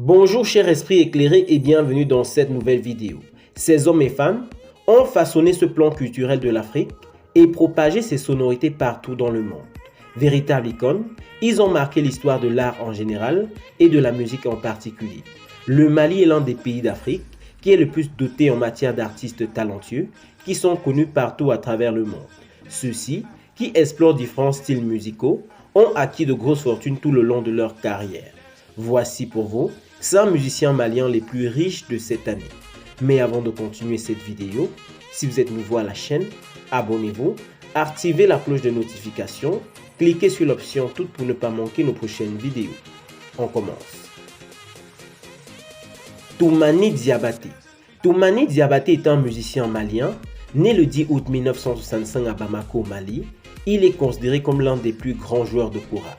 Bonjour chers esprits éclairés et bienvenue dans cette nouvelle vidéo. Ces hommes et femmes ont façonné ce plan culturel de l'Afrique et propagé ses sonorités partout dans le monde. Véritables icônes, ils ont marqué l'histoire de l'art en général et de la musique en particulier. Le Mali est l'un des pays d'Afrique qui est le plus doté en matière d'artistes talentueux qui sont connus partout à travers le monde. Ceux-ci, qui explorent différents styles musicaux, ont acquis de grosses fortunes tout le long de leur carrière. Voici pour vous 100 musiciens maliens les plus riches de cette année. Mais avant de continuer cette vidéo, si vous êtes nouveau à la chaîne, abonnez-vous, activez la cloche de notification, cliquez sur l'option toute pour ne pas manquer nos prochaines vidéos. On commence. Toumani Diabaté. Toumani Diabaté est un musicien malien, né le 10 août 1965 à Bamako, au Mali. Il est considéré comme l'un des plus grands joueurs de kora.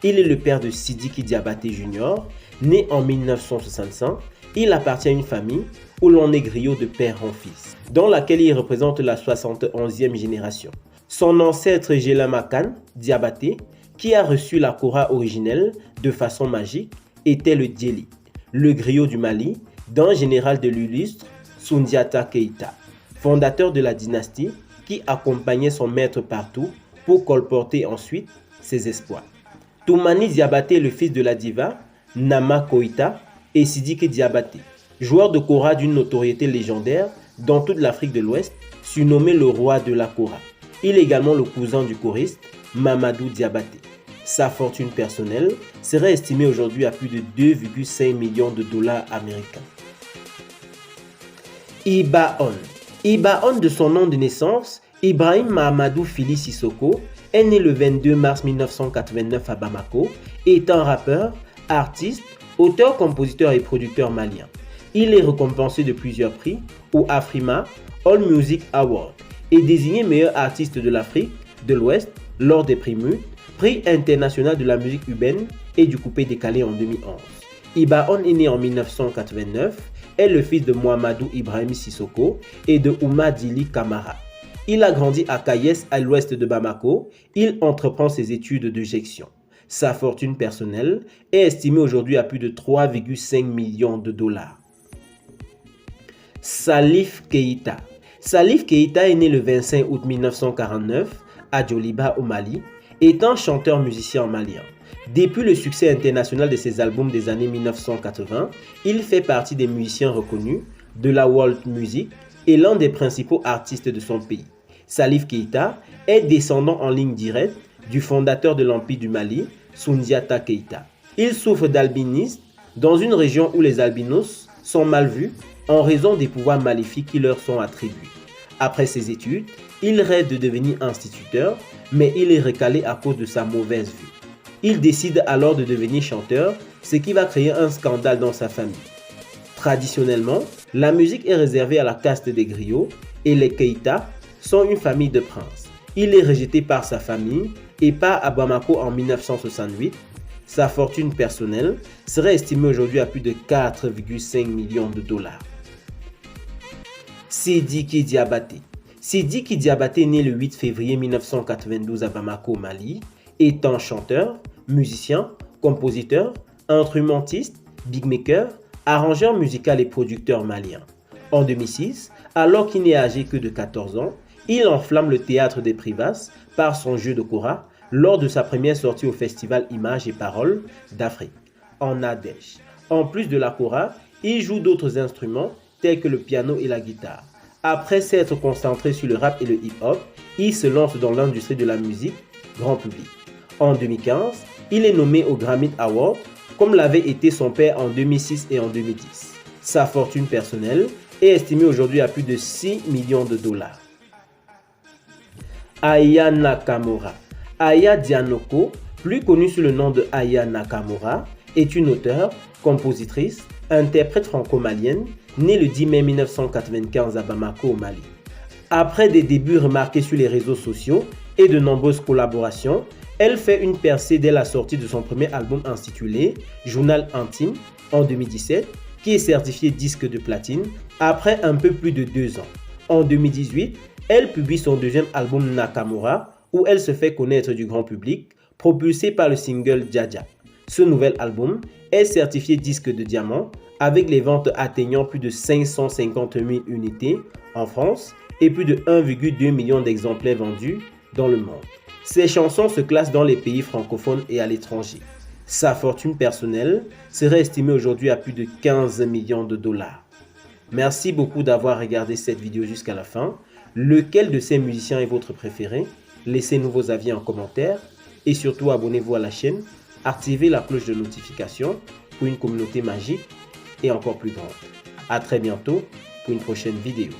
Il est le père de Sidiki Diabaté Jr., né en 1965. Il appartient à une famille où l'on est griot de père en fils, dans laquelle il représente la 71e génération. Son ancêtre Gelamakan Diabaté, qui a reçu la kora originelle de façon magique, était le Djeli, le griot du Mali, d'un général de l'illustre Soundiata Keïta, fondateur de la dynastie qui accompagnait son maître partout pour colporter ensuite ses espoirs. Toumani Diabaté est le fils de la diva Nama Koïta et Sidiki Diabaté, joueur de kora d'une notoriété légendaire dans toute l'Afrique de l'Ouest, surnommé le roi de la kora. Il est également le cousin du choriste Mamadou Diabaté. Sa fortune personnelle serait estimée aujourd'hui à plus de 2,5 millions de dollars américains. Iba On, de son nom de naissance, Ibrahim Mahamadou Fili Sissoko, est né le 22 mars 1989 à Bamako et est un rappeur, artiste, auteur, compositeur et producteur malien. Il est récompensé de plusieurs prix au Afrima All Music Award et désigné meilleur artiste de l'Afrique de l'Ouest lors des prix MUT, prix international de la musique urbaine et du coupé décalé en 2011. Iba On est né en 1989, est le fils de Mohamedou Ibrahim Sissoko et de Ouma Dili Kamara. Il a grandi à Kayes, à l'ouest de Bamako. Il entreprend ses études de gestion. Sa fortune personnelle est estimée aujourd'hui à plus de 3,5 millions de dollars. Salif Keïta. Salif Keïta est né le 25 août 1949 à Djoliba au Mali et est un chanteur-musicien malien. Depuis le succès international de ses albums des années 1980, il fait partie des musiciens reconnus de la world music et l'un des principaux artistes de son pays. Salif Keïta est descendant en ligne directe du fondateur de l'Empire du Mali, Soundiata Keïta. Il souffre d'albinisme dans une région où les albinos sont mal vus en raison des pouvoirs maléfiques qui leur sont attribués. Après ses études, il rêve de devenir instituteur, mais il est recalé à cause de sa mauvaise vue. Il décide alors de devenir chanteur, ce qui va créer un scandale dans sa famille. Traditionnellement, la musique est réservée à la caste des griots et les Keïta sont une famille de princes. Il est rejeté par sa famille et part à Bamako en 1968. Sa fortune personnelle serait estimée aujourd'hui à plus de 4,5 millions de dollars. Sidiki Diabaté. Sidiki Diabaté, né le 8 février 1992 à Bamako, au Mali, est un chanteur, musicien, compositeur, instrumentiste, beatmaker, arrangeur musical et producteur malien. En 2006, alors qu'il n'est âgé que de 14 ans, il enflamme le théâtre des Privas par son jeu de kora lors de sa première sortie au festival Images et Paroles d'Afrique, en Ardèche. En plus de la kora, il joue d'autres instruments tels que le piano et la guitare. Après s'être concentré sur le rap et le hip-hop, il se lance dans l'industrie de la musique grand public. En 2015, il est nommé au Grammy Award, comme l'avait été son père en 2006 et en 2010. Sa fortune personnelle est estimée aujourd'hui à plus de 6 millions de dollars. Aya Nakamura. Aya Dianoko, plus connue sous le nom de Aya Nakamura, est une auteure, compositrice, interprète franco-malienne, née le 10 mai 1995 à Bamako, au Mali. Après des débuts remarqués sur les réseaux sociaux et de nombreuses collaborations, elle fait une percée dès la sortie de son premier album intitulé Journal Intime en 2017, qui est certifié disque de platine après un peu plus de 2 ans. En 2018, elle publie son deuxième album Nakamura, où elle se fait connaître du grand public, propulsé par le single Dja Dja. Ce nouvel album est certifié disque de diamant avec les ventes atteignant plus de 550 000 unités en France et plus de 1,2 million d'exemplaires vendus dans le monde. Ses chansons se classent dans les pays francophones et à l'étranger. Sa fortune personnelle serait estimée aujourd'hui à plus de 15 millions de dollars. Merci beaucoup d'avoir regardé cette vidéo jusqu'à la fin. Lequel de ces musiciens est votre préféré? Laissez-nous vos avis en commentaire et surtout abonnez-vous à la chaîne, activez la cloche de notification pour une communauté magique et encore plus grande. À très bientôt pour une prochaine vidéo.